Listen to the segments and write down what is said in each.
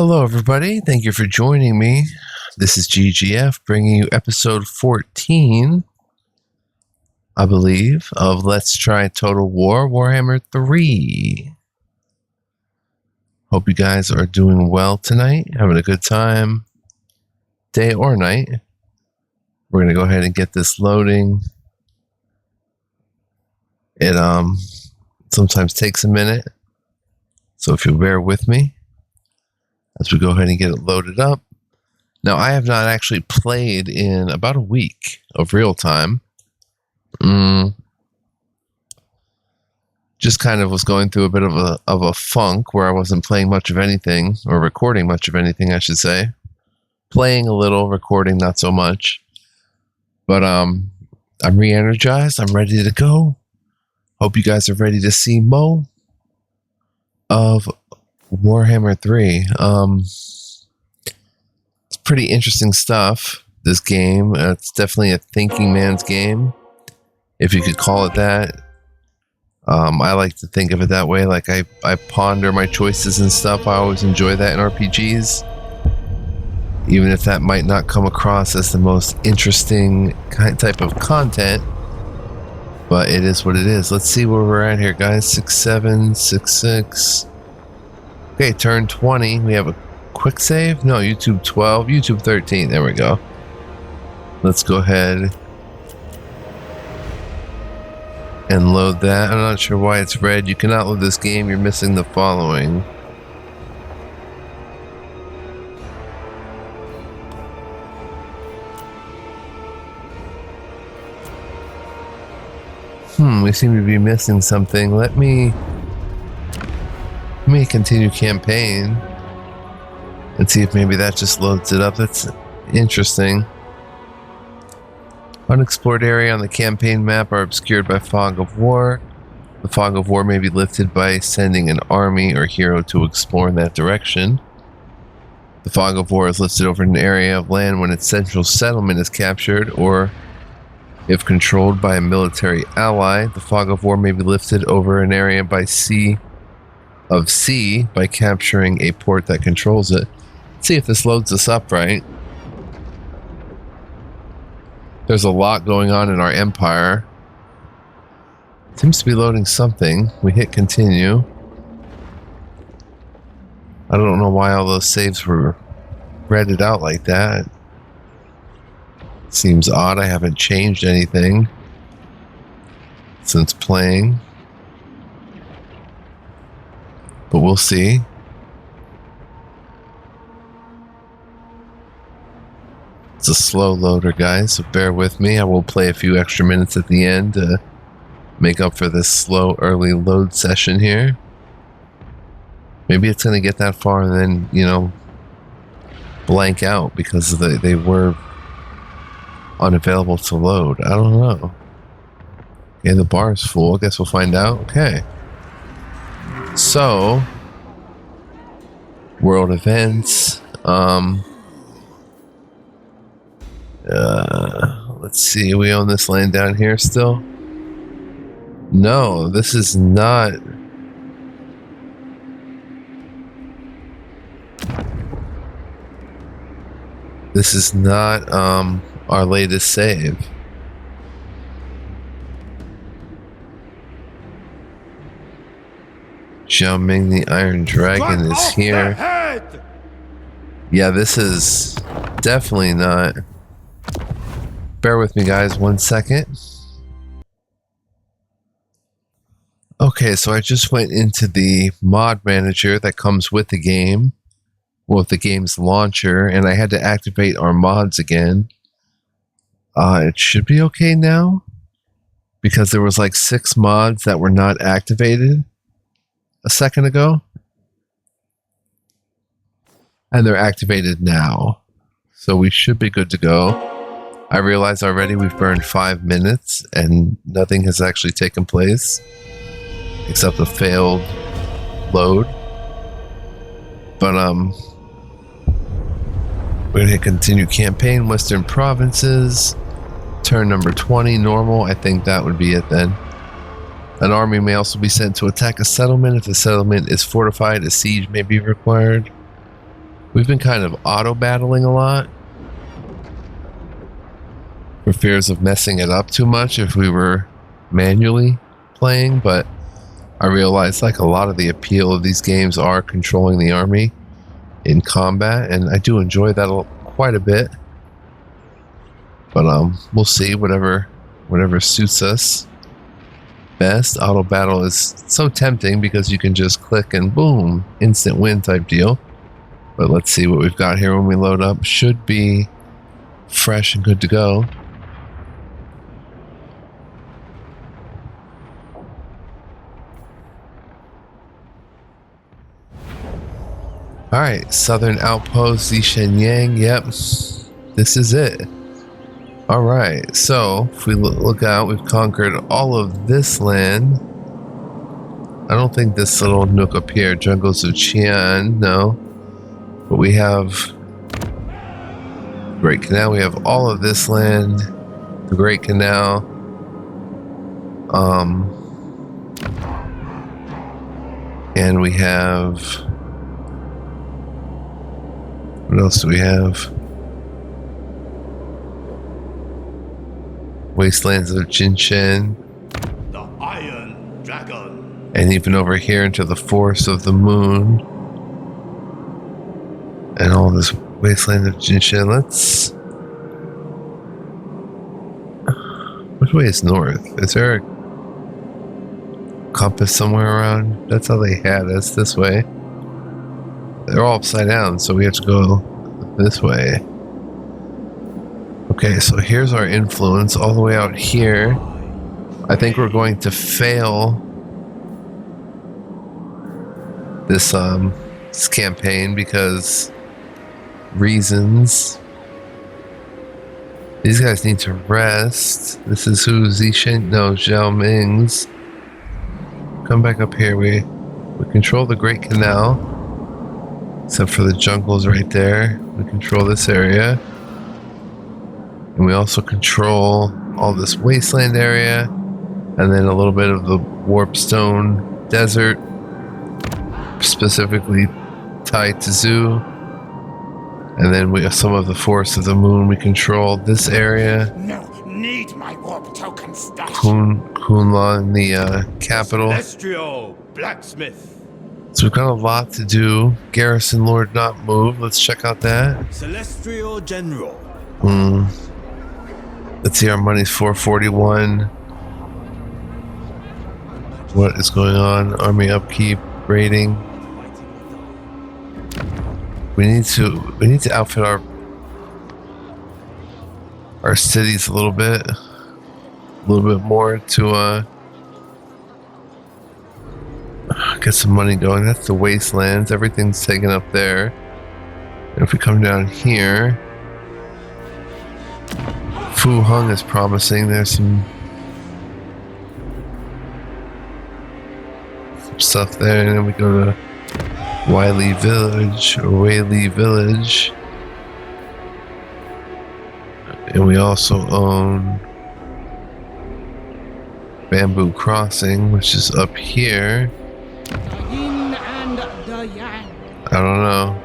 Hello, everybody. Thank you for joining me. This is GGF bringing you episode 14, I believe, of Let's Try Total War Warhammer 3. Hope you guys are doing well tonight, having a good time, day or night. We're going to go ahead and get this loading. It sometimes takes a minute, so if you'll bear with me as we go ahead and get it loaded up. Now, I have not actually played in about a week of real time. Just kind of was going through a bit of a funk where I wasn't playing much of anything, or recording much of anything, I should say. Playing a little, recording not so much. But I'm re-energized. I'm ready to go. Hope you guys are ready to see Mo of Warhammer 3. It's pretty interesting stuff, this game. It's definitely a thinking man's game, if you could call it that. I like to think of it that way. Like I ponder my choices and stuff. I always enjoy that in RPGs, even if that might not come across as the most interesting type of content, but it is what it is. Let's see where we're at here, guys. 6-7, 6-6. Okay, turn 20. We have a quick save? No, YouTube 12, YouTube 13. There we go. Let's go ahead and load that. I'm not sure why it's red. You cannot load this game. You're missing the following. We seem to be missing something. Let me continue campaign and see if maybe that just loads it up. That's interesting. Unexplored area on the campaign map are obscured by fog of war. The fog of war may be lifted by sending an army or hero to explore in that direction. The fog of war is lifted over an area of land when its central settlement is captured, or if controlled by a military ally. The fog of war may be lifted over an area by sea by capturing a port that controls it. Let's see if this loads us up right. There's a lot going on in our empire. Seems to be loading something. We hit continue. I don't know why all those saves were redded out like that. Seems odd. I haven't changed anything since playing, but we'll see. It's a slow loader, guys, so bear with me. I will play a few extra minutes at the end to make up for this slow early load session here. Maybe it's going to get that far and then, you know, blank out because they were unavailable to load. I don't know. Okay, the bar is full. I guess we'll find out. Okay. So, world events. Let's see. We own this land down here still? No, this is not. This is not our latest save. Xiao Ming the Iron Dragon is here. Yeah, this is definitely not. Bear with me, guys, 1 second. Okay, so I just went into the mod manager that comes with the game, with the game's launcher, and I had to activate our mods again. It should be okay now, because there was like 6 mods that were not activated a second ago, and they're activated now, so we should be good to go. I realize already we've burned 5 minutes and nothing has actually taken place except a failed load. But we're gonna hit continue campaign, Western Provinces, turn number 20, normal. I think that would be it then. An army may also be sent to attack a settlement. If the settlement is fortified, a siege may be required. We've been kind of auto-battling a lot for fears of messing it up too much if we were manually playing, but I realized like a lot of the appeal of these games are controlling the army in combat, and I do enjoy that quite a bit. But we'll see, whatever suits us best. Auto battle is so tempting because you can just click and boom, instant win type deal. But let's see what we've got here when we load up. Should be fresh and good to go. Alright, Southern Outpost, Xishenyang. Yep, this is it. Alright, so if we look out, we've conquered all of this land. I don't think this little nook up here, Jungles of Qian, no. But we have Great Canal, we have all of this land, the Great Canal. And we have... what else do we have? Wastelands of Jinshen. The Iron Dragon. And even over here into the Forest of the Moon. And all this Wasteland of Jinshen. Let's... which way is north? Is there a compass somewhere around? That's how they had us, this way. They're all upside down, so we have to go this way. Okay, so here's our influence all the way out here. I think we're going to fail this campaign because reasons. These guys need to rest. This is who Zishin? No, Zhao Ming's. Come back up here. We control the Great Canal. Except for the jungles right there. We control this area. And we also control all this wasteland area. And then a little bit of the Warpstone Desert. Specifically tied to Zoo. And then we have some of the Forest of the Moon. We control this area. No need my warp token stash. Kunla in the capital. Celestial Blacksmith. So we've got a lot to do. Garrison Lord not move. Let's check out that. Celestial General. Let's see, our money's 441. What is going on? Army upkeep, rating. We need to outfit our cities a little bit more to get some money going. That's the wastelands. Everything's taken up there. And if we come down here, Fu Hung is promising. There's some stuff there, and then we go to Wiley Village or Whaley Village, and we also own Bamboo Crossing, which is up here. I don't know.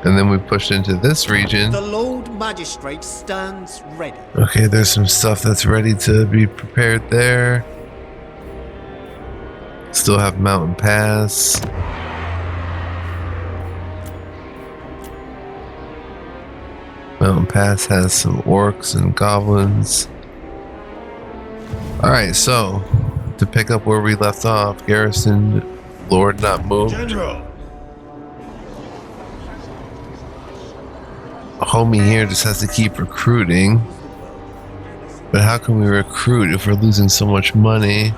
And then we push into this region. The Lord Magistrate stands ready. Okay, there's some stuff that's ready to be prepared there. Still have Mountain Pass. Mountain Pass has some orcs and goblins. Alright, so to pick up where we left off, Garrison Lord not moved. General. Homie here just has to keep recruiting. But how can we recruit if we're losing so much money?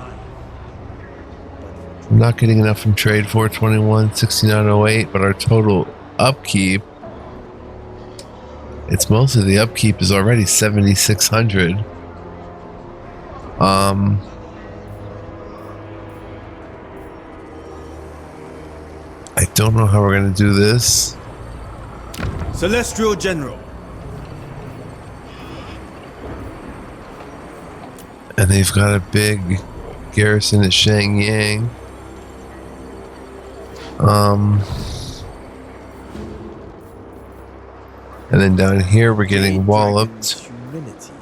I'm not getting enough from trade. 421, 6908, but our total upkeep, it's mostly the upkeep is already 7,600. I don't know how we're gonna do this. Celestial General. And they've got a big garrison at Shangyang. And then down here we're getting Jade walloped. Dragon's humility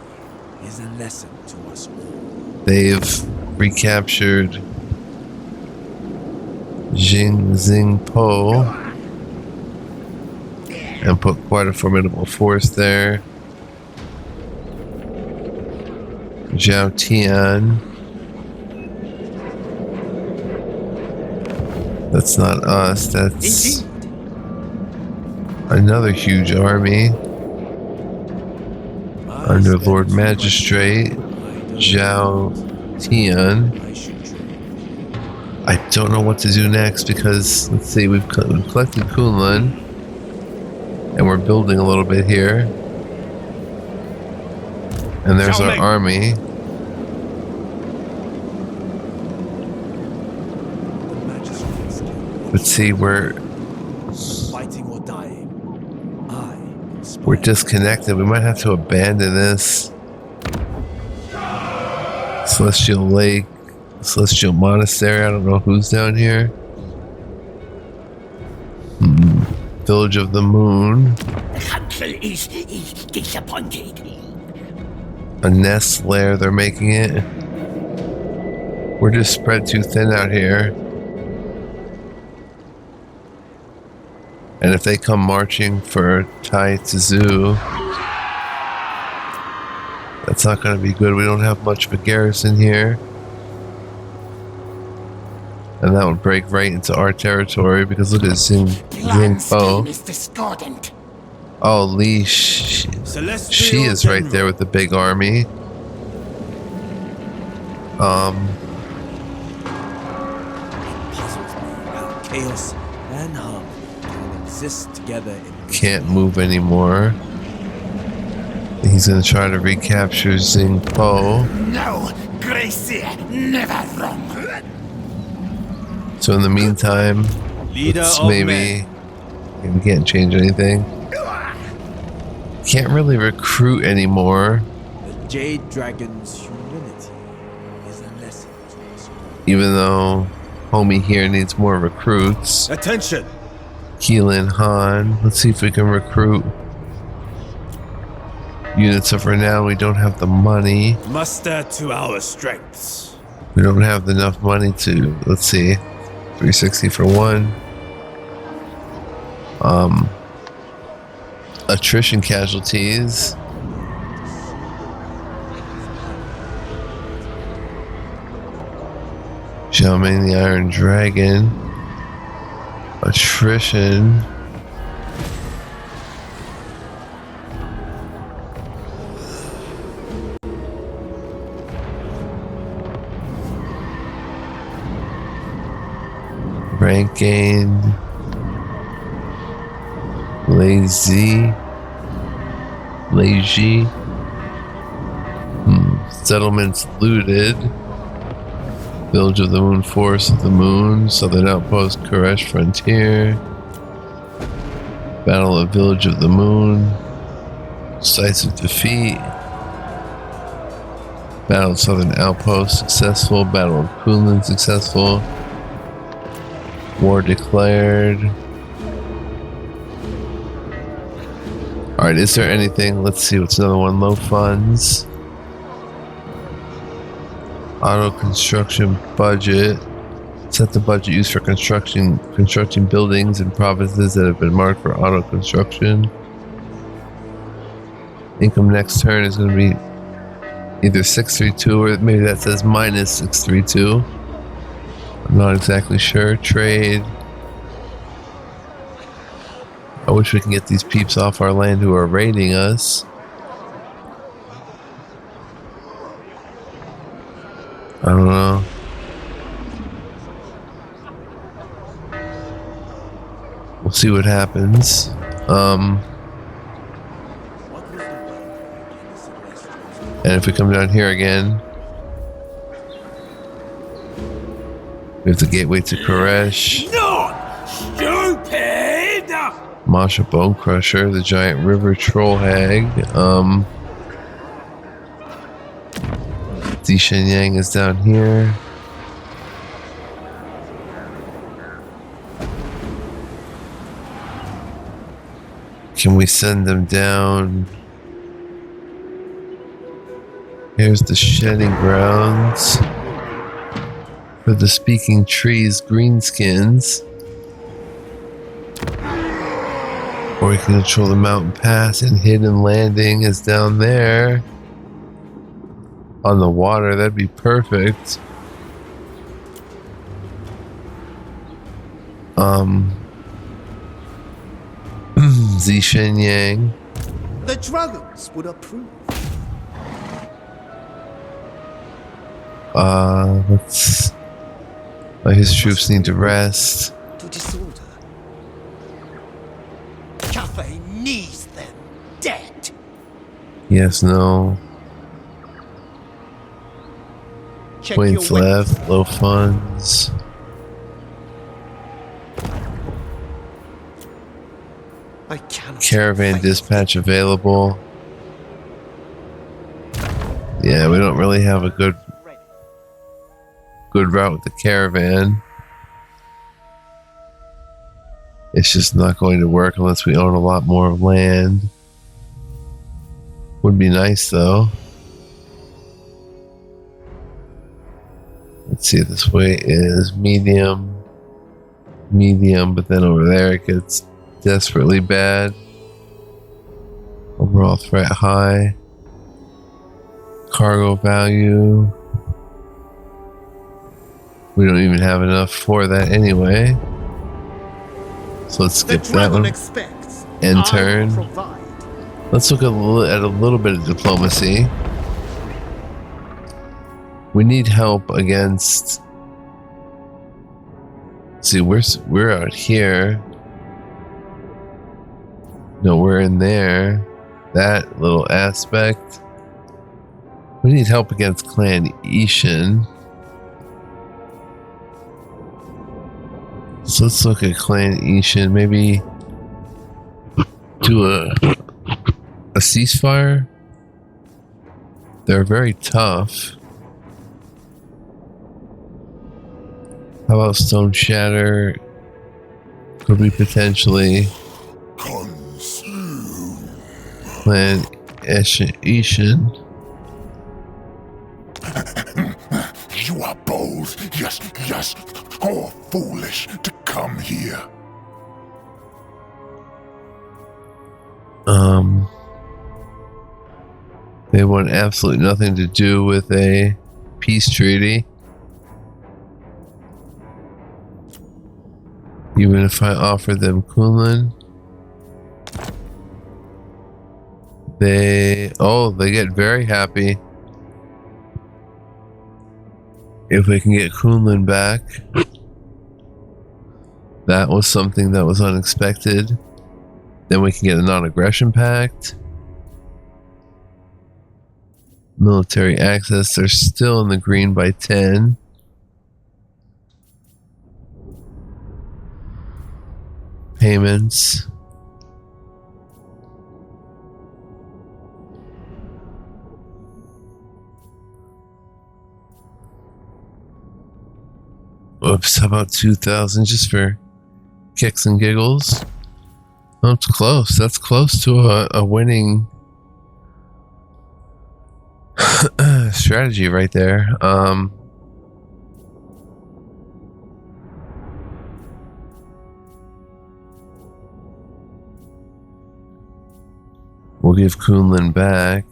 is a lesson to us all. They've recaptured Xing Po and put quite a formidable force there. Zhao Tian. That's not us, that's Indeed. another huge army under Lord Magistrate Zhao Tian. I don't know what to do next because, let's see, we've collected Kunlun and we're building a little bit here. And there's our army. Let's see, we're Fighting or dying. we're disconnected. We might have to abandon this. Celestial Lake, Celestial Monastery. I don't know who's down here. Village of the Moon. The council is disappointed. A nest lair, they're making it. We're just spread too thin out here. And if they come marching for Tai Tzu, that's not going to be good. We don't have much of a garrison here. And that would break right into our territory because look at Xing Po. Is discordant. Oh, Li, she is right there with the big army. It puzzles me how chaos and harmony can exist together in Can't move anymore. He's going to try to recapture Xing Po. No, Gracie, never wrong. So in the meantime, Leader let's of maybe... We can't change anything. Can't really recruit anymore. the Jade Dragon's humility is a lesson to us all. Even though homie here needs more recruits. Attention! Keelan Han. Let's see if we can recruit units of renown. We don't have the money. Muster to our strengths. We don't have enough money to, let's see, 360 for one. Attrition casualties. Xiaoming the Iron Dragon. Attrition. Rank gain. Lazy. Settlements looted. Village of the Moon, Forest of the Moon, Southern Outpost, Koresh Frontier. Battle of Village of the Moon. Decisive defeat. Battle of Southern Outpost, successful. Battle of Kunlun, successful. War declared. Alright, is there anything? Let's see, what's another one? Low funds. Auto construction budget. Set the budget used for constructing buildings in provinces that have been marked for auto construction. Income next turn is going to be either 632 or maybe that says minus 632. I'm not exactly sure. Trade. I wish we can get these peeps off our land who are raiding us. I don't know. We'll see what happens. And if we come down here again, we have the gateway to Koresh. Not stupid! Masha Bone Crusher, the giant river troll hag. Di Shenyang is down here. Can we send them down? Here's the shedding grounds for the speaking trees, greenskins. Or we can control the mountain pass, and hidden landing is down there on the water. That'd be perfect. Zishen Yang. The dragons would approve. Let's. His troops need to rest. To disorder. Cafe needs them dead. Yes, no. Check Points your weapons. left, low funds. I cannot Caravan fight. dispatch available. Yeah, we don't really have a good route with the caravan. It's just not going to work unless we own a lot more land. Would be nice though. Let's see, this way is medium, but then over there it gets desperately bad. Overall threat high. Cargo value. We don't even have enough for that anyway. So let's The skip that dragon one. expects. End I turn. provide. Let's look at a little bit of diplomacy. We need help against. See, we're out here. No, we're in there. That little aspect. We need help against Clan Eshin. So let's look at Clan Eshin. Maybe do a ceasefire. They're very tough. How about Stone Shatter? Could we potentially Clan Eshin? You are bold, yes, or foolish to come here. They want absolutely nothing to do with a peace treaty. Even if I offer them Kunlun, they get very happy if we can get Kunlun back. That was something that was unexpected. Then we can get a non-aggression pact. Military access, they're still in the green by 10. Payments. Oops, how about 2,000 just for kicks and giggles? Oh, it's close. That's close to a winning strategy right there. We'll give Kunlun back.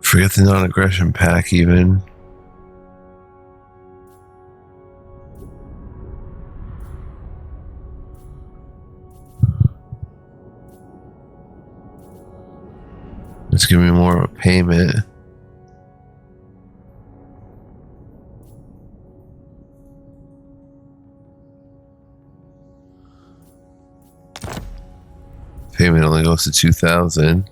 Forget the non-aggression pack even. It's giving me more of a payment. Payment only goes to 2,000.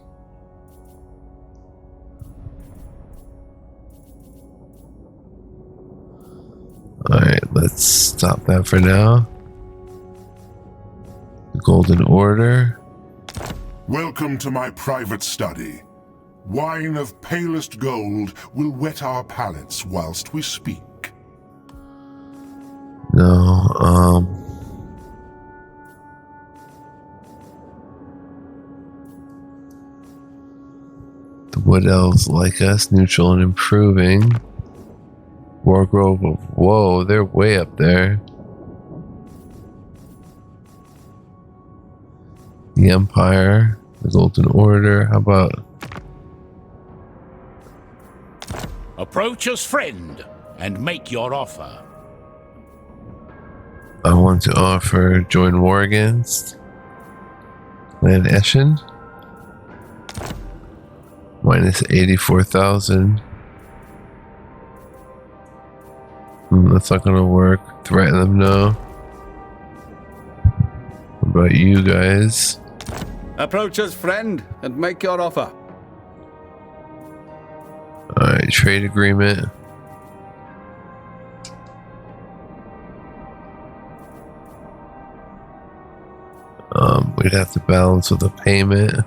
Alright, let's stop that for now. The Golden Order. Welcome to my private study. Wine of palest gold will wet our palates whilst we speak. No, the wood elves like us, neutral and improving. Wargrove of whoa, they're way up there. The Empire, the Golden Order, how about Approach as friend and make your offer. I want to offer join war against Clan Eshin. Minus 84,000. That's not gonna work. Threaten them, no. What about you guys? Approach as friend and make your offer. Alright, trade agreement. We'd have to balance with a payment,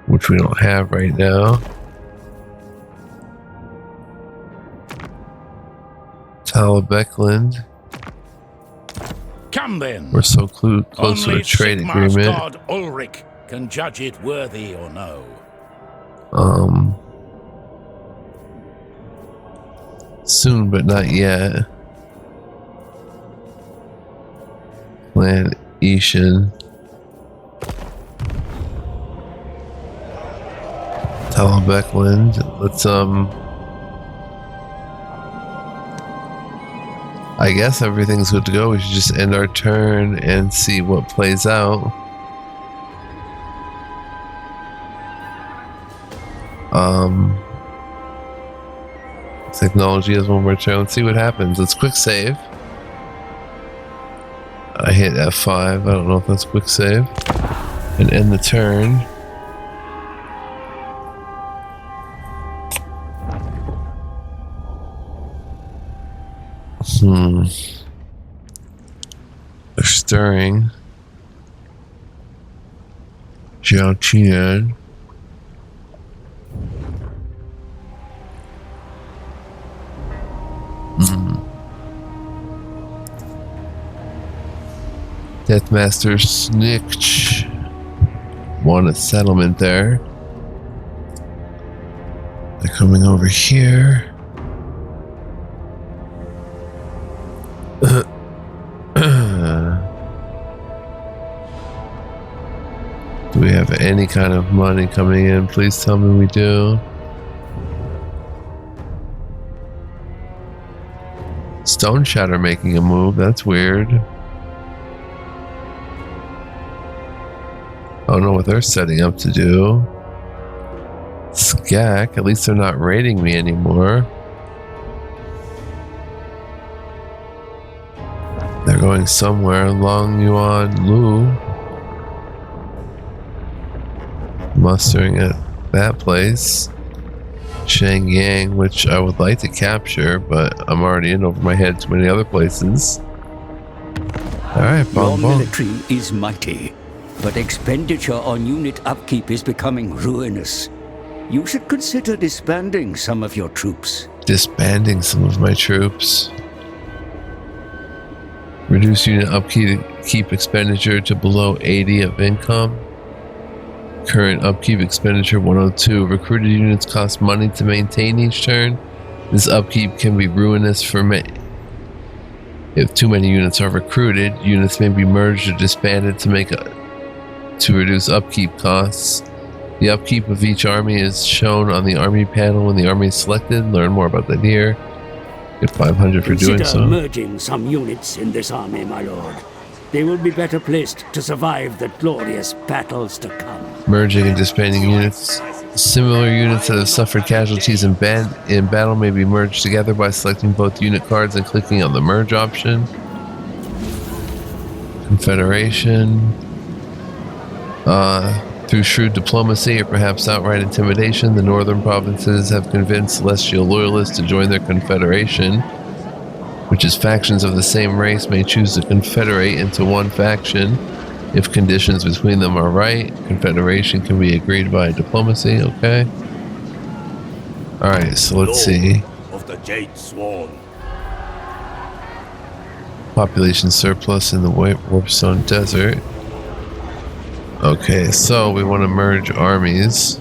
which we don't have right now. Talabekland. Come then. We're so close to a trade Sigmar's agreement. god Ulrich can judge it worthy or no. Soon, but not yet. Clan Eshin. Talabekland. Let's I guess everything's good to go. We should just end our turn and see what plays out. Technology has one more turn. Let's see what happens. Let's quick save. I hit F5. I don't know if that's quick save. And end the turn. They're stirring. Jiao Qian. Deathmaster Snitch won a settlement there. They're coming over here. Do we have any kind of money coming in? Please tell me we do. Stone Shatter making a move. That's weird. I don't know what they're setting up to do. Skak, at least they're not raiding me anymore. They're going somewhere. Long Yuan Lu. Mustering at that place. Shenyang, which I would like to capture, but I'm already in over my head to many other places. Alright, Your bong bong. military is mighty, but expenditure on unit upkeep is becoming ruinous. You should consider disbanding some of your troops. Disbanding some of my troops. Reduce unit upkeep expenditure to below 80 of income. Current upkeep expenditure 102. Recruited units cost money to maintain each turn. This upkeep can be ruinous for me. If too many units are recruited, units may be merged or disbanded to reduce upkeep costs. The upkeep of each army is shown on the army panel when the army is selected. Learn more about that here. Get 500 for doing so. Consider merging some units in this army, my lord. They will be better placed to survive the glorious battles to come. Merging and disbanding units. Similar units that have suffered casualties in battle may be merged together by selecting both unit cards and clicking on the merge option. Confederation. Through shrewd diplomacy or perhaps outright intimidation, the northern provinces have convinced celestial loyalists to join their confederation, which is factions of the same race may choose to confederate into one faction. if conditions between them are right. Confederation can be agreed by diplomacy. Okay. All right, so let's see. Of the Jade Swan. Population surplus in the Warpstone Desert. Okay, so we want to merge armies.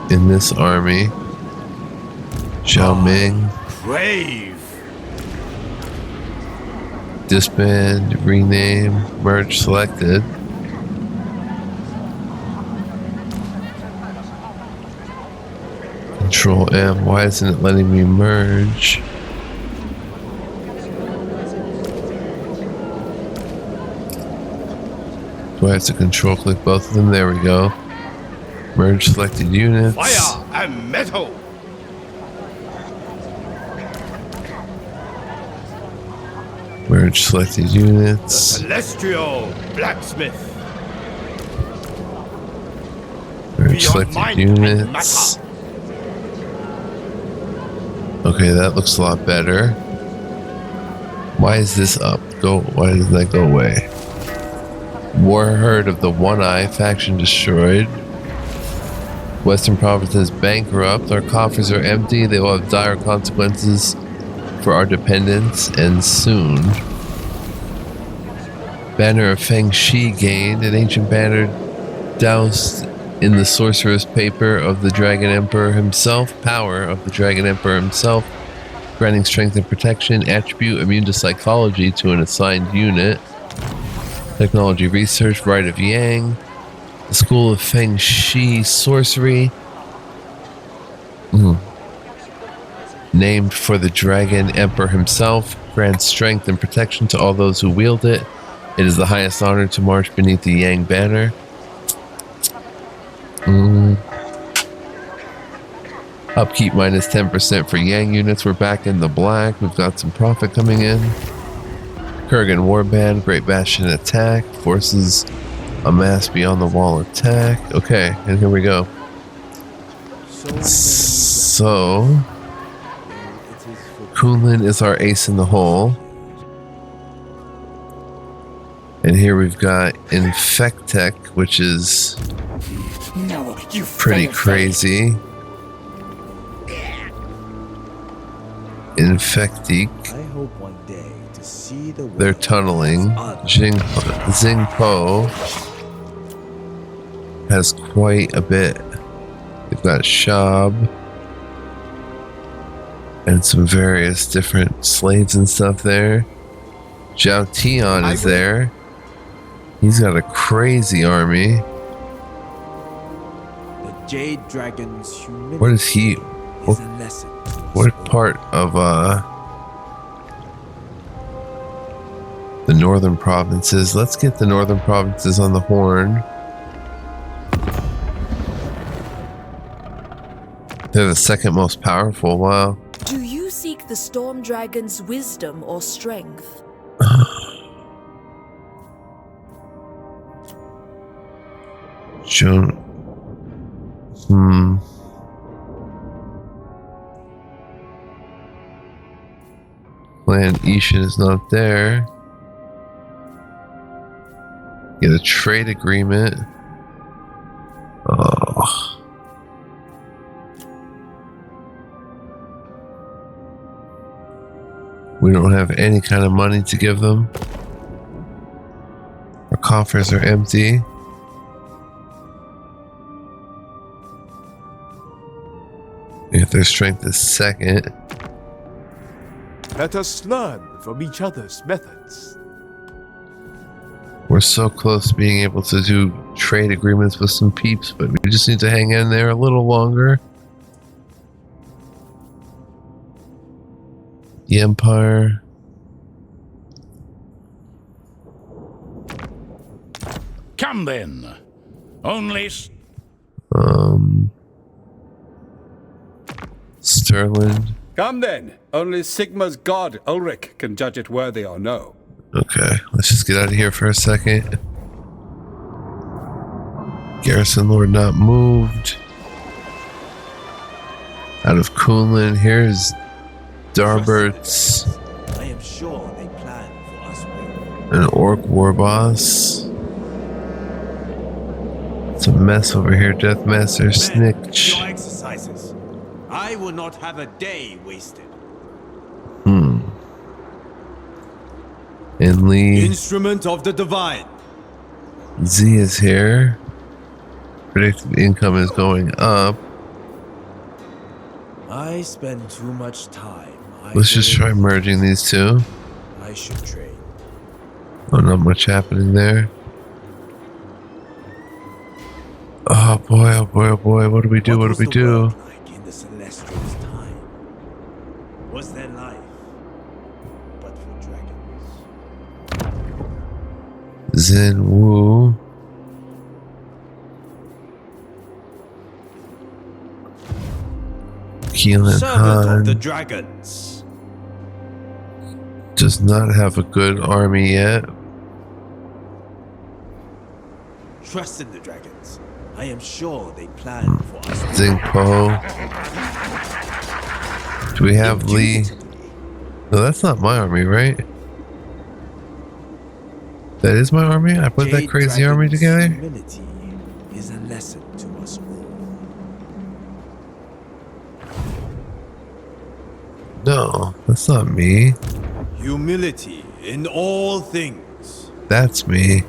In this army, Zhao Ming, Brave. disband, rename, merge selected. Control M. Why isn't it letting me merge? Do I have to control click both of them? There we go. Merge selected units. Fire and metal. Merge selected units. Celestial blacksmith. Merge selected units. Okay, that looks a lot better. Why is this up? Why doesn't that go away? War herd of the One Eye faction destroyed. Western province is bankrupt. Our coffers are empty. They will have dire consequences for our dependents, and soon. Banner of Feng Shi gained. An ancient banner doused in the sorcerer's paper of the Dragon Emperor himself. Power of the Dragon Emperor himself. Granting strength and protection. Attribute immune to psychology to an assigned unit. Technology research. Rite of Yang. The School of Feng Shi Sorcery. Named for the Dragon Emperor himself. Grants strength and protection to all those who wield it. It is the highest honor to march beneath the Yang banner. Upkeep minus 10% for Yang units. We're back in the black. We've got some profit coming in. Kurgan Warband. Great Bastion attack. Forces amass beyond the wall attack. Okay, and here we go. So Kunlun is our ace in the hole. And here we've got Infectech, which is pretty crazy. Infectique. I hope one day to see the They're tunneling. Xing Po has quite a bit. They've got Shab and some various different slaves and stuff there. Zhao Tian is there. He's got a crazy army. The Jade Dragon's humility. What is he? Is a lesson. What part of the northern provinces? Let's get the northern provinces on the horn. They're the second most powerful. Wow. Do you seek the Storm Dragon's wisdom or strength? Joan. Clan Eshin is not there. Get a trade agreement. Oh. We don't have any kind of money to give them. Our coffers are empty. If their strength is second. Let us learn from each other's methods. We're so close to being able to do trade agreements with some peeps, but we just need to hang in there a little longer. The Empire. Come then. Only Sterling. Come then. Only Sigma's god, Ulrich, can judge it worthy or no. Okay, let's just get out of here for a second. Garrison Lord not moved. Out of Kunlun, here's Darbert's, I am sure they plan for us well. an orc war boss. It's a mess over here, Deathmaster Snitch. Your exercises. I will not have a day wasted. And Lee Instrument of the divine. Z is here. Predicted income is going up. I spend too much time. Let's just try merging these two. I should trade. Oh, not much happening there. Oh boy, oh boy, oh boy. What do we do? What do we do? Like in the Celestials' time? Was their life but for dragons? Zen Wu. Keelan Servant of the Han dragons. does not have a good army yet. Trust in the dragons. I am sure they plan for us. Xing Po. Do we have Lee? No, that's not my army, right? That is my army? I put that crazy army together? Humility is a lesson to us all. No, that's not me. Humility in all things. That's me.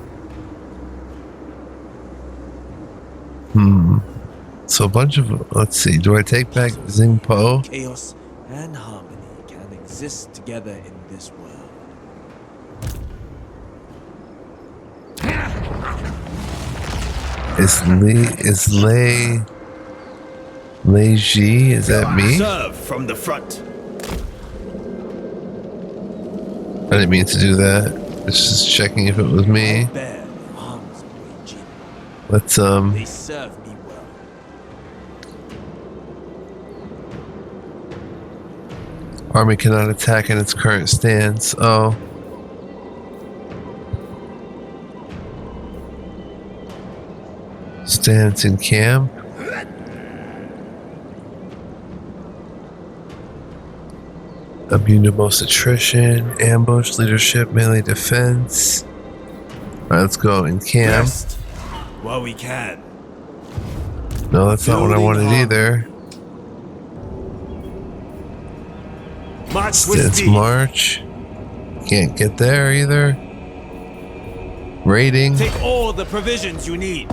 So a bunch of, let's see, do I take back Xing Po? Chaos and harmony can exist together in this world. Is Lei Ji, is that me? Serve from the front. I didn't mean to do that. It's just checking if it was me. Bear the arms of Jin. Let's They serve me well. army cannot attack in its current stance. Oh. Stance in camp. Immune to most attrition, ambush, leadership, melee defense. Alright, let's go in camp. Rest while we can. No, that's not what I wanted either. March with Stance speed. march. Can't get there either. Raiding. Take all the provisions you need.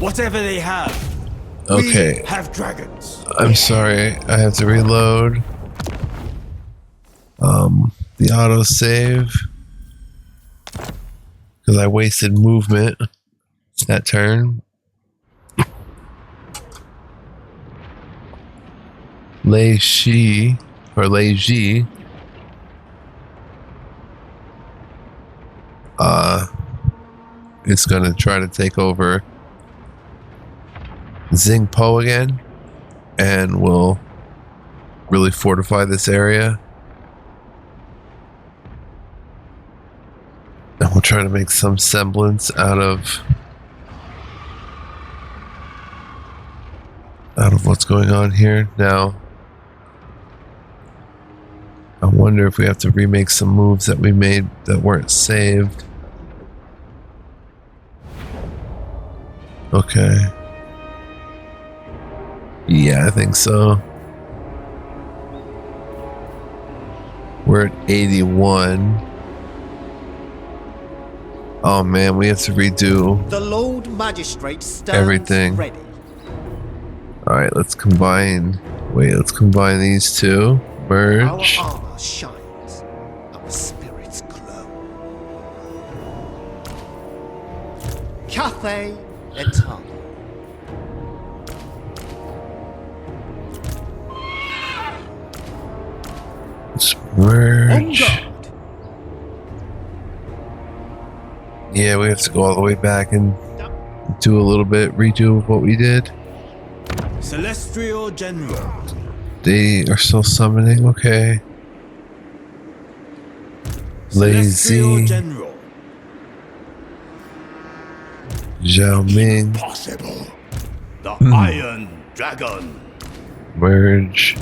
Whatever they have. Okay. We have dragons. I'm sorry, I have to reload. The autosave. Because I wasted movement that turn. Lei Ji is gonna try to take over Xing Po again, and we'll really fortify this area. And we'll try to make some semblance out of what's going on here. Now, I wonder if we have to remake some moves that we made that weren't saved. Okay. Yeah, I think so. We're at 81. Oh man, we have to redo The Lord Magistrate stands everything. ready. Alright, let's combine. Wait, let's combine these two. Merge. Our armor shines. Our spirits glow. Cathay Eternal. Let's On merge. guard. Yeah, we have to go all the way back and do a little bit, redo of what we did. Celestial General. They are still summoning, okay. Celestial Lazy. General. Zhao Ming. Possible. The Iron dragon. Merge.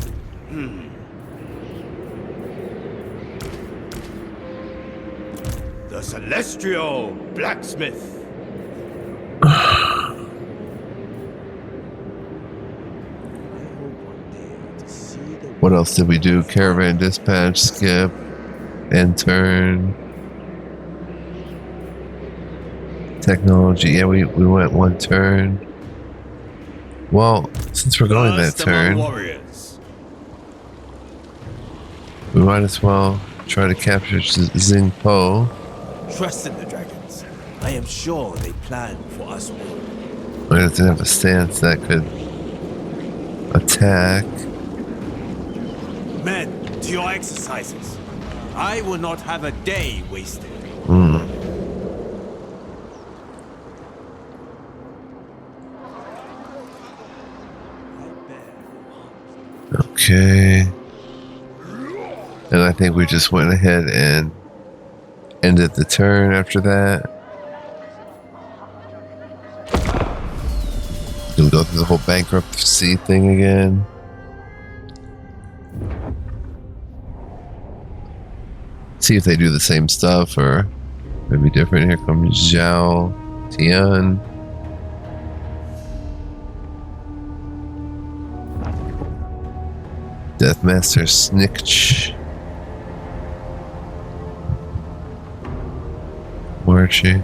The celestial blacksmith. What else did we do? Caravan dispatch, skip, end turn. Technology, yeah, we went one turn. Well, since we're going that First among turn, warriors. we might as well try to capture Xing Po. Trust in the dragons. I am sure they plan for us well. We have to have a stance that could attack. Men, to your exercises. I will not have a day wasted. Okay. And I think we just went ahead and ended the turn after that. Gonna go through the whole bankruptcy thing again. See if they do the same stuff or maybe different. Here comes Zhao Tian. Deathmaster Snikch. Marching.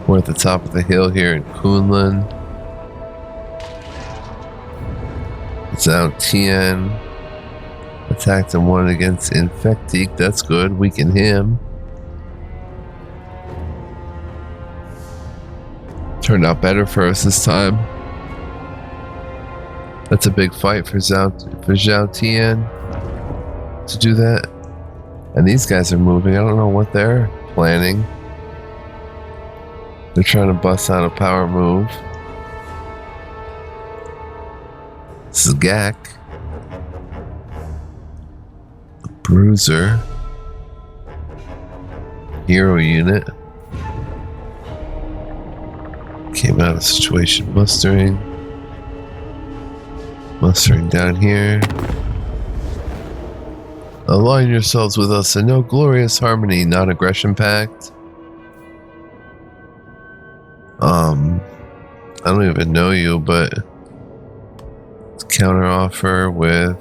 We're at the top of the hill here in Kunlun. Zhao Tian attacked and won against Infectique. That's good. Weaken him. Turned out better for us this time. That's a big fight for Zhao Tian to do that. And these guys are moving. I don't know what they're planning. They're trying to bust out a power move. This is Gak. The Bruiser. Hero unit. Came out of situation mustering. Mustering down here. Align yourselves with us in no glorious harmony, non-aggression pact. I don't even know you, but let's counter offer with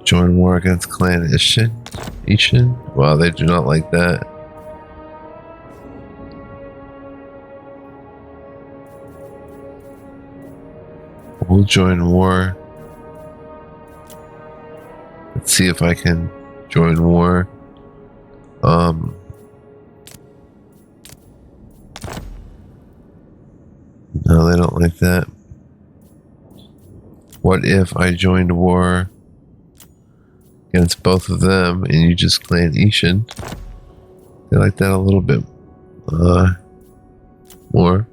join war against Clan Eshin. Wow, they do not like that. We'll join war. Let's see if I can join war. No, they don't like that. What if I joined war against both of them and you just Clan Eshin? They like that a little bit more.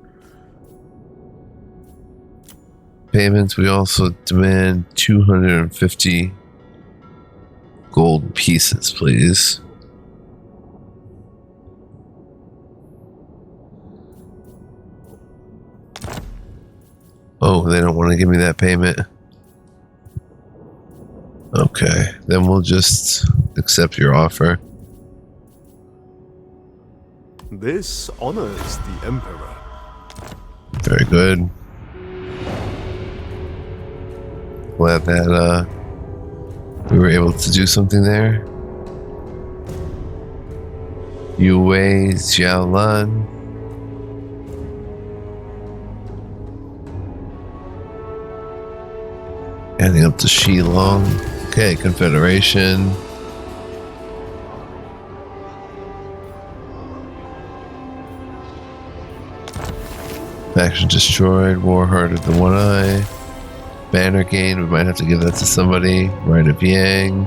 Payments, we also demand 250 gold pieces, please. Oh, they don't want to give me that payment. Okay, then we'll just accept your offer. This honors the Emperor. Very good. Glad that we were able to do something there. Yue Xiaolan. Adding up to Shilong. Okay, Confederation. Faction destroyed. War Heart of the One Eye. Banner gain. We might have to give that to somebody. Rite of Yang.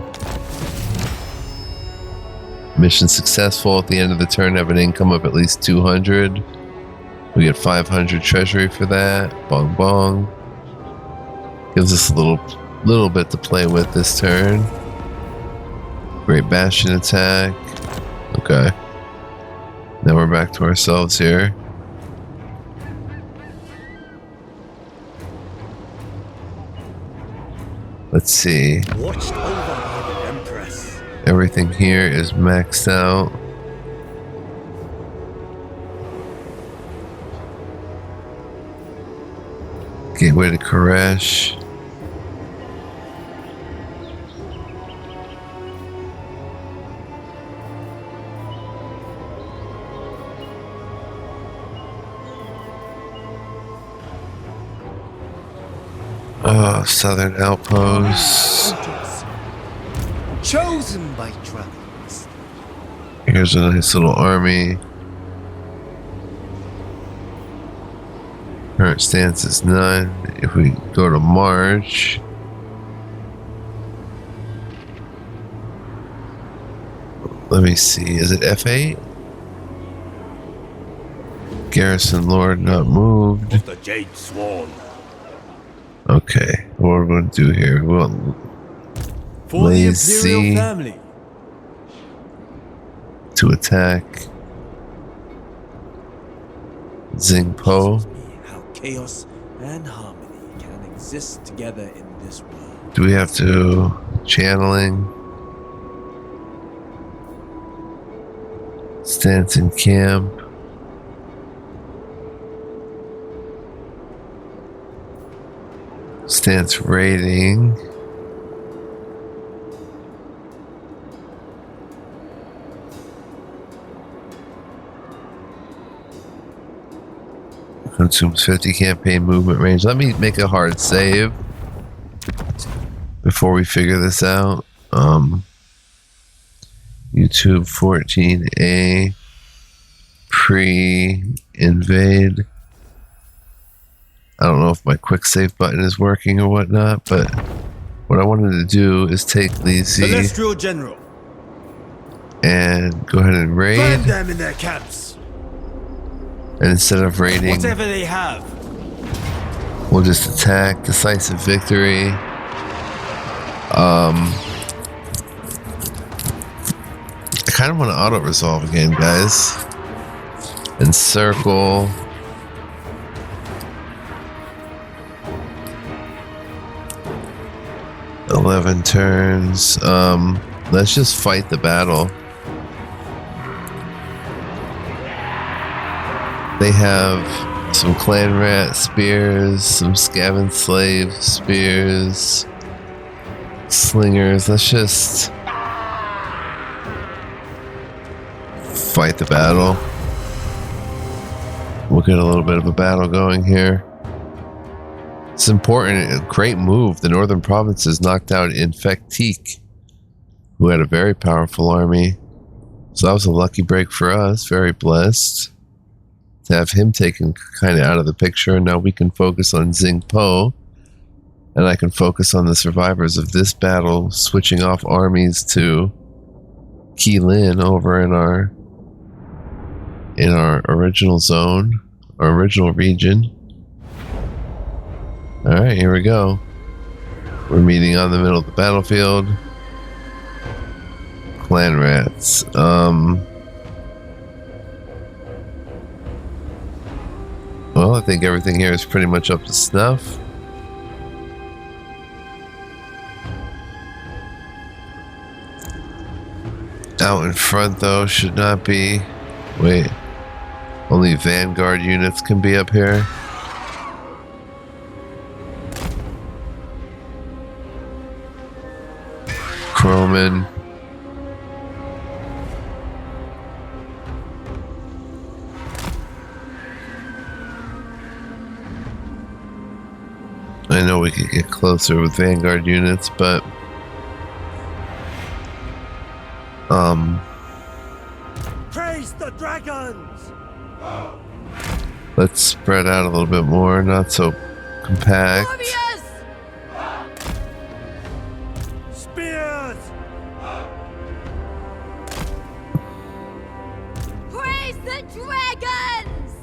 Mission successful. At the end of the turn, have an income of at least 200. We get 500 treasury for that. Bong bong. Gives us a little bit to play with this turn. Great Bastion attack. Okay. Now we're back to ourselves here. Let's see. Watched over by the Empress. Everything here is maxed out. Gateway to Koresh. Oh, Southern Outposts. Chosen by dragons. Here's a nice little army. Current stance is none. If we go to March, let me see. Is it F8? Garrison Lord not moved. Of the Jade Swan. Okay, what are we going to do here? We want For the Lazy Imperial family. to attack Xing Po. How chaos and harmony can exist together in this world. Do we have to channeling? Stance in camp. Stance rating. Consumes 50 campaign movement range. Let me make a hard save before we figure this out. YouTube 14A pre-invade. I don't know if my quick save button is working or whatnot, but what I wanted to do is take Lazy Celestial General. and go ahead and raid. Burn them in their camps. And instead of raiding, Whatever they have. we'll just attack. Decisive victory. I kind of want to auto-resolve again, guys. Encircle. "11 turns. Let's just fight the battle. They have some clan rat spears, some Skaven slave spears, slingers. Let's just fight the battle. We'll get a little bit of a battle going here. It's important. A great move. The northern provinces knocked out Infectique, who had a very powerful army. So that was a lucky break for us. Very blessed to have him taken kind of out of the picture. Now we can focus on Xing Po, and I can focus on the survivors of this battle, switching off armies to Keelin over in our original zone, our original region. All right, here we go. We're meeting on the middle of the battlefield. Clan rats. Well, I think everything here is pretty much up to snuff. Out in front, though, should not be. Wait. Only Vanguard units can be up here. Croman. I know we could get closer with Vanguard units, but Praise the dragons! let's spread out a little bit more, not so compact. Warriors! Spears! Praise the dragons!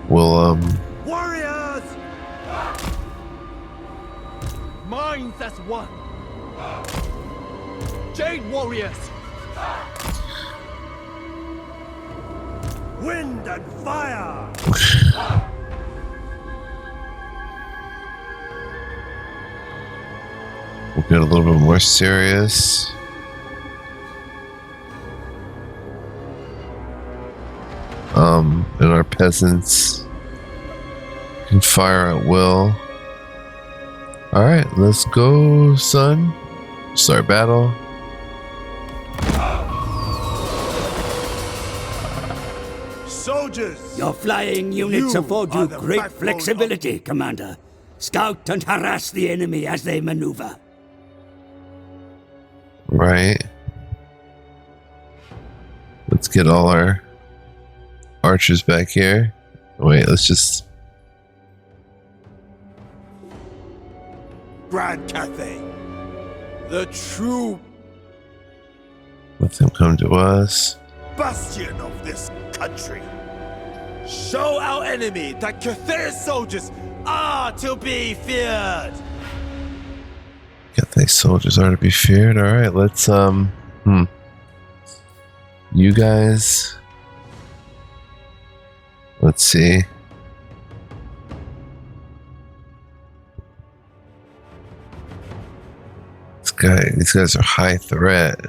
We'll Warriors! Minds as one. Jade warriors! Wind and fire! We'll get a little bit more serious. And our peasants can fire at will. Alright, let's go, son. Start battle. Soldiers! Your flying units You afford are you the great backbone flexibility, Commander. Scout and harass the enemy as they maneuver. Right. Let's get all our archers back here. Wait, let's just... Grand Cathay, the true let them come to us. bastion of this country. Show our enemy that Cathay soldiers are to be feared. Cathay soldiers are to be feared. Alright, let's, you guys... Let's see. These guys are high threat.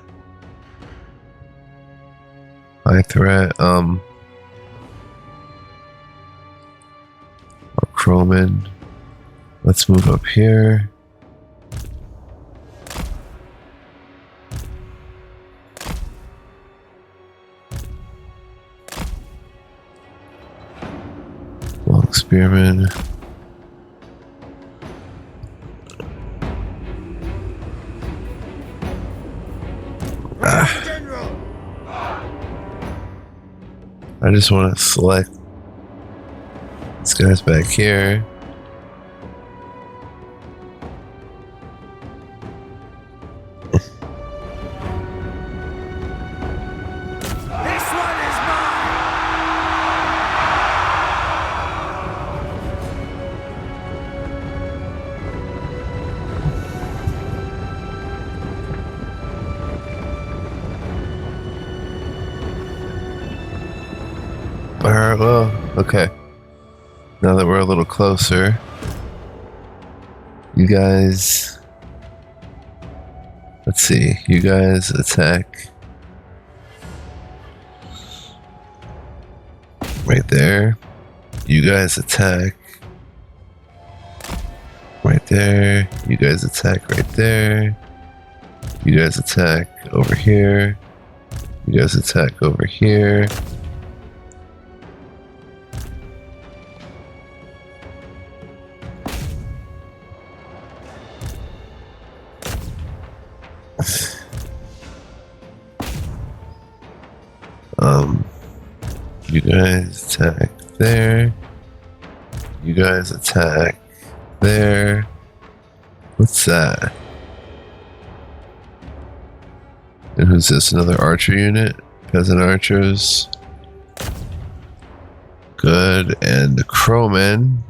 High threat, Crowman. Let's move up here. Long Spearman. I just want to select these guys back here. Alright, well, okay. Now that we're a little closer, you guys... Let's see, you guys attack right there. You guys attack right there. You guys attack right there. You guys attack over here. You guys attack over here. You guys attack there. You guys attack there. What's that? And who's this? Another archer unit? Peasant archers. Good. And the crowmen.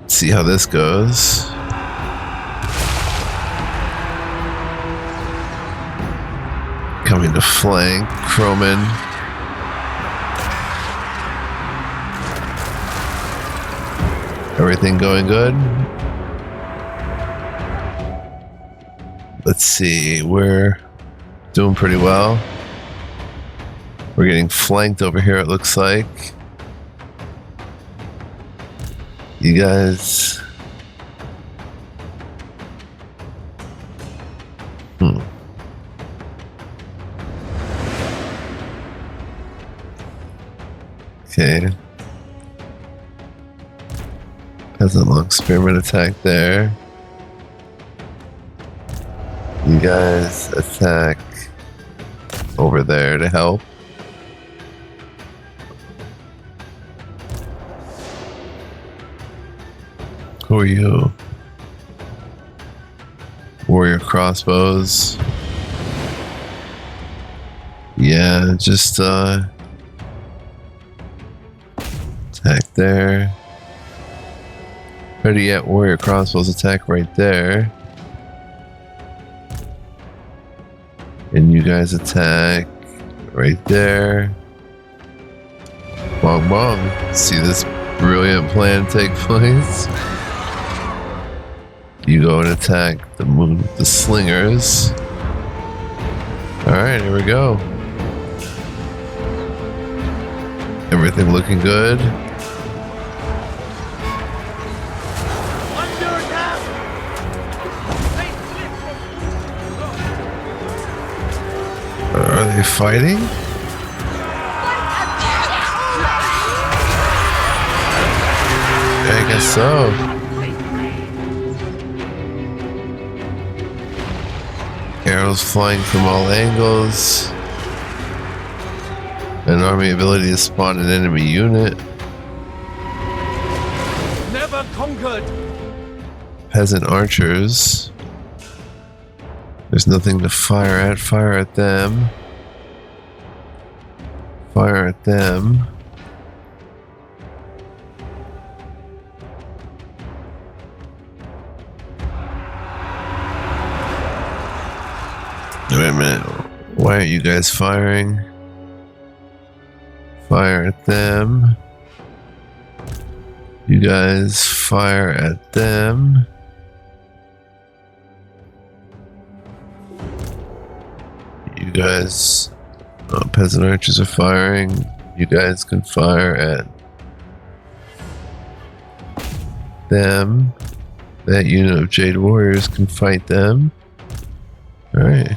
Let's see how this goes. Coming to flank, crowmen. Everything going good? Let's see, we're doing pretty well. We're getting flanked over here, it looks like. You guys... Okay. Peasant long spearman attack there. You guys attack over there to help. Who are you? Warrior crossbows. Yeah, just attack there. Better yet, warrior crossbows attack right there. And you guys attack right there. Bong bong. See this brilliant plan take place? You go and attack the slingers. Alright, here we go. Everything looking good. Are they fighting? I guess so. Arrows flying from all angles. An army ability to spawn an enemy unit. Never conquered. Peasant archers. There's nothing to fire at. Fire at them. Fire at them. Wait a minute. Why aren't you guys firing? Fire at them. You guys fire at them. You guys, peasant archers are firing. You guys can fire at them. That unit of Jade Warriors can fight them. Alright.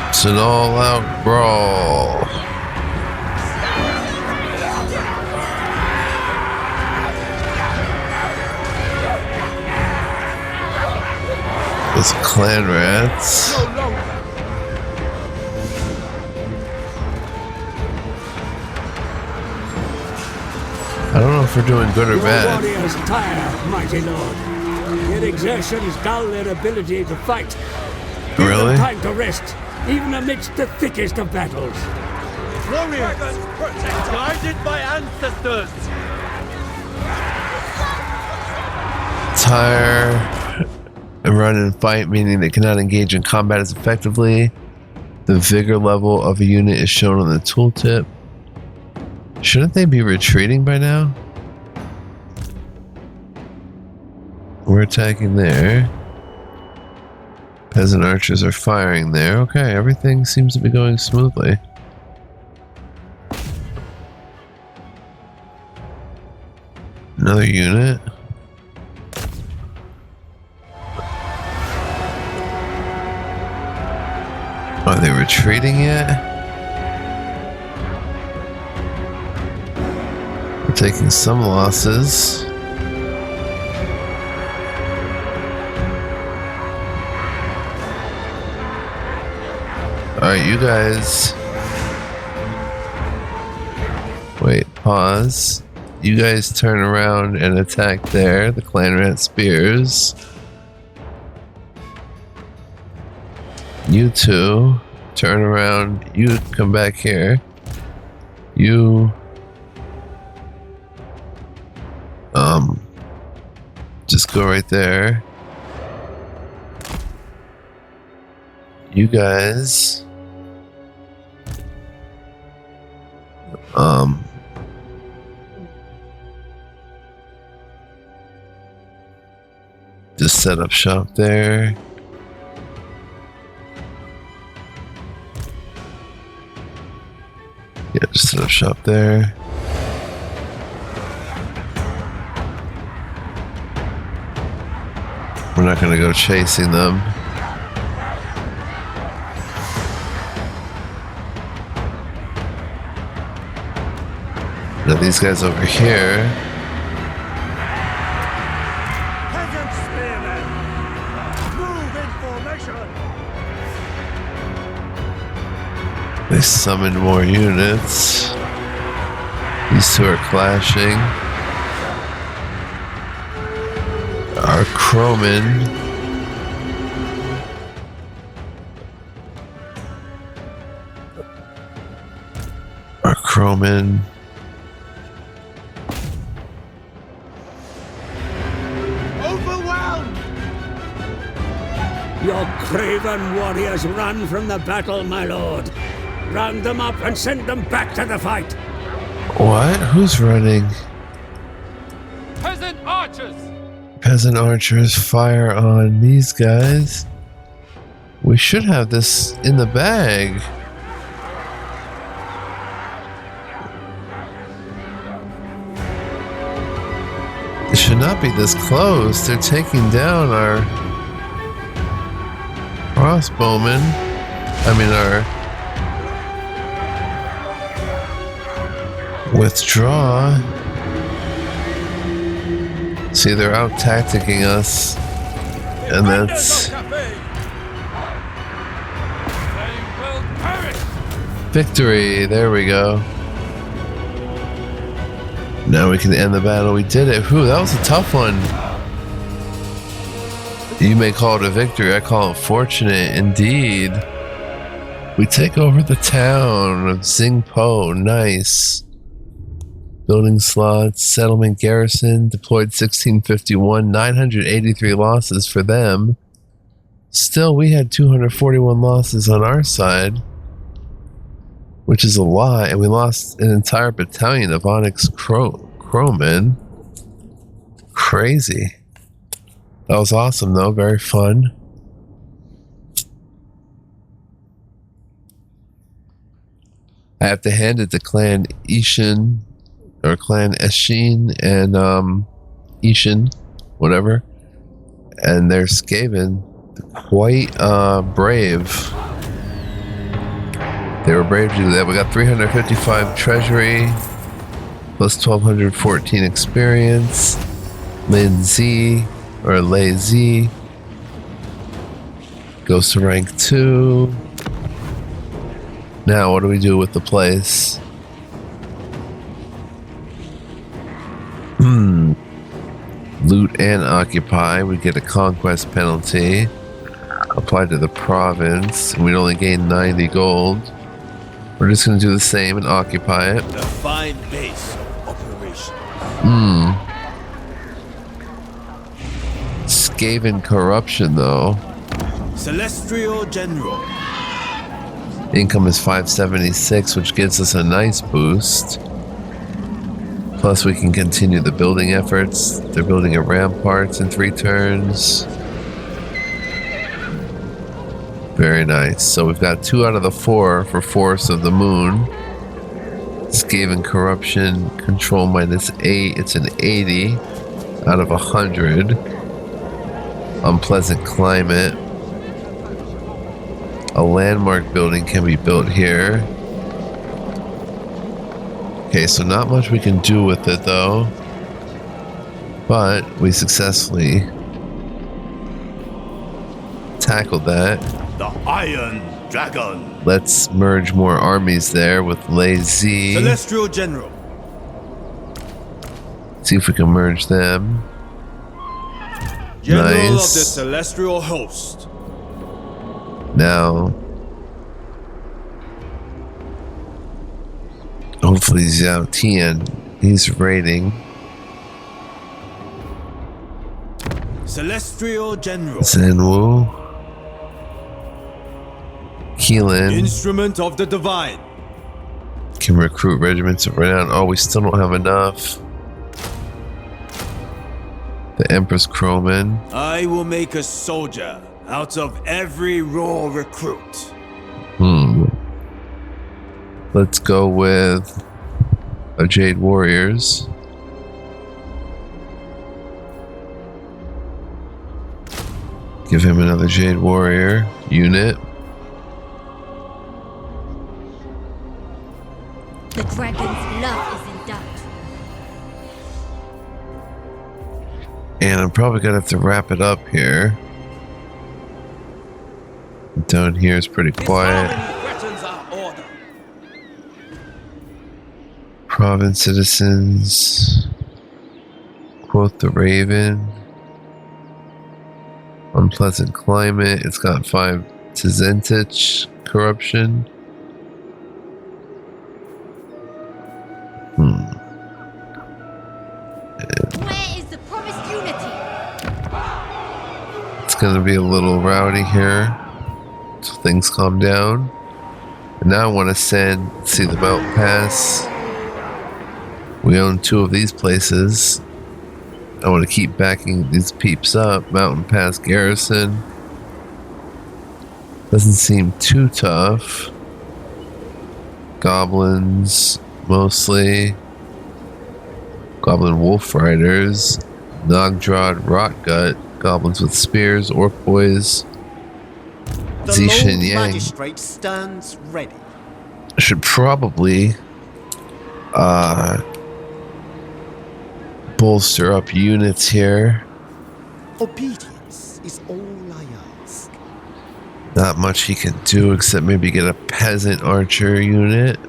It's an all-out brawl. Those clan rats. I don't know if we're doing good or bad. Your warriors tire, mighty lord. Their exertions dull their ability to fight. Give Really? them time to rest, even amidst the thickest of battles. Warriors, guided by ancestors. Tire and run and fight, meaning they cannot engage in combat as effectively. The vigor level of a unit is shown on the tooltip. Shouldn't they be retreating by now? We're attacking there. Peasant archers are firing there. Okay, everything seems to be going smoothly. Another unit. Are they retreating yet? We're taking some losses. Alright, you guys. Wait, pause. You guys turn around and attack there, the clan rat spears. You two turn around, you come back here. You just go right there. You guys just set up shop there. Yeah, just set up shop there. We're not gonna go chasing them. Now these guys over here. Peasant spearmen, move in formation. They summoned more units. These two are clashing. Our Croman. Our Croman. Overwhelmed. Your craven warriors run from the battle, my lord. Round them up and send them back to the fight. What? Who's running? Peasant archers! Peasant archers fire on these guys. We should have this in the bag. It should not be this close. They're taking down our crossbowmen. I mean, our withdraw. See, they're out tacticking us, and that's victory. There we go. Now we can end the battle. We did it. Whew, that was a tough one. You may call it a victory. I call it fortunate indeed. We take over the town of Xing Po. Nice. Building slots, settlement garrison, deployed 1651, 983 losses for them. Still, we had 241 losses on our side, which is a lot, and we lost an entire battalion of Onyx Crowmen. Crazy. That was awesome, though. Very fun. I have to hand it to Clan Eshin, or Clan Eshin, and Eshin, whatever. And they're Skaven. Quite brave. They were brave to do that. We got 355 treasury, plus 1214 experience. Lay Z goes to rank 2. Now, what do we do with the place? Loot and occupy. We get a conquest penalty applied to the province, and we'd only gain 90 gold. We're just going to do the same and occupy it. The fine base of operation. Skaven corruption, though. Celestial General. Income is 576, which gives us a nice boost. Plus, we can continue the building efforts. They're building a ramparts in 3 turns. Very nice. So we've got 2 out of the 4 for Force of the Moon. Skaven corruption, control -8. It's an 80 out of 100. Unpleasant climate. A landmark building can be built here. Okay, so not much we can do with it though. But we successfully tackled that. The Iron Dragon. Let's merge more armies there with Lazy. Celestial General. See if we can merge them. General Nice. of the Celestial Host. Now, hopefully Xiao Tian, he's raiding. Celestial General. Zenwu. Keelan Instrument of the Divine. can recruit regiments of renown. Oh, we still don't have enough. The Empress Crowman. I will make a soldier out of every raw recruit. Let's go with a Jade Warriors. Give him another Jade Warrior unit. The dragon's love is in doubt. And I'm probably gonna have to wrap it up here. Down here is pretty quiet. Province citizens. Quote the Raven. Unpleasant climate. It's got 5 Tzentich corruption. It's going to be a little rowdy here so things calm down. And now I want to see the Mountain Pass. We own 2 of these places. I want to keep backing these peeps up. Mountain Pass Garrison. Doesn't seem too tough. Goblins, mostly. Goblin Wolf Riders. Nogdrad Rotgut. Goblins with spears, Orc Boys. Xing Yang. Magistrate stands ready. Should probably bolster up units here. Obedience is all I ask. Not much he can do except maybe get a peasant archer unit.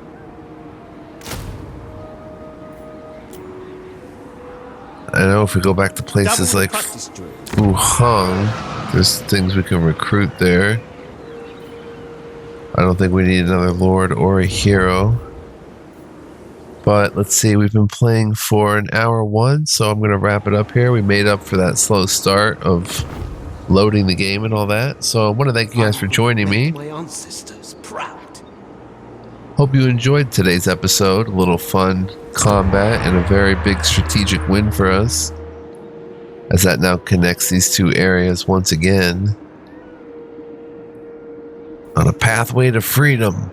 I know if we go back to places like Wuhan, there's things we can recruit there. I don't think we need another lord or a hero. But let's see, we've been playing for an hour 1, so I'm going to wrap it up here. We made up for that slow start of loading the game and all that. So I want to thank you guys for joining me. My ancestors proud. Hope you enjoyed today's episode. A little fun combat and a very big strategic win for us, as that now connects these 2 areas once again on a pathway to freedom.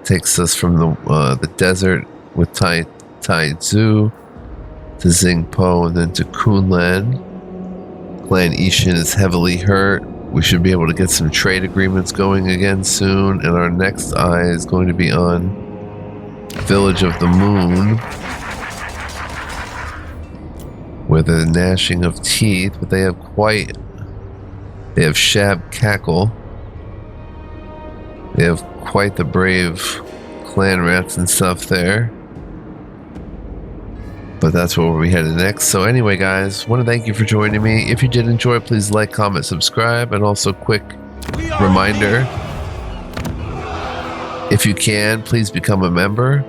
Takes us from the desert with Tai Tzu to Xing Po and then to Kunlan. Clan Eshin is heavily hurt. We should be able to get some trade agreements going again soon, and our next eye is going to be on Village of the Moon, where the gnashing of teeth, but they have Shab Cackle. They have quite the brave clan rats and stuff there. But that's where we'll be headed next. So anyway, guys, want to thank you for joining me. If you did enjoy, please like, comment, subscribe, and also quick reminder, if you can, please become a member.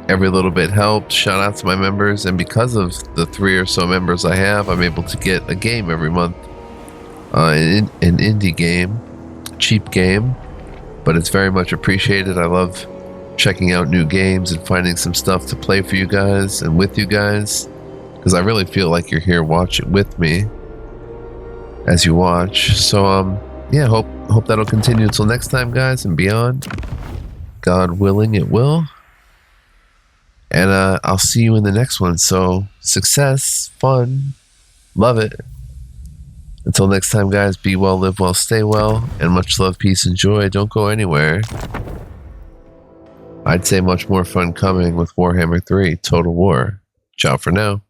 Every little bit helps. Shout out to my members, and because of the 3 or so members I have, I'm able to get a game every month. An indie game, cheap game, but it's very much appreciated. I love checking out new games and finding some stuff to play for you guys and with you guys, because I really feel like you're here watching with me as you watch. So yeah, hope that'll continue until next time, guys, and beyond. God willing, it will. And I'll see you in the next one. So success, fun, love it. Until next time, guys, be well, live well, stay well, and much love, peace, and joy. Don't go anywhere. I'd say much more fun coming with Warhammer 3 Total War. Ciao for now.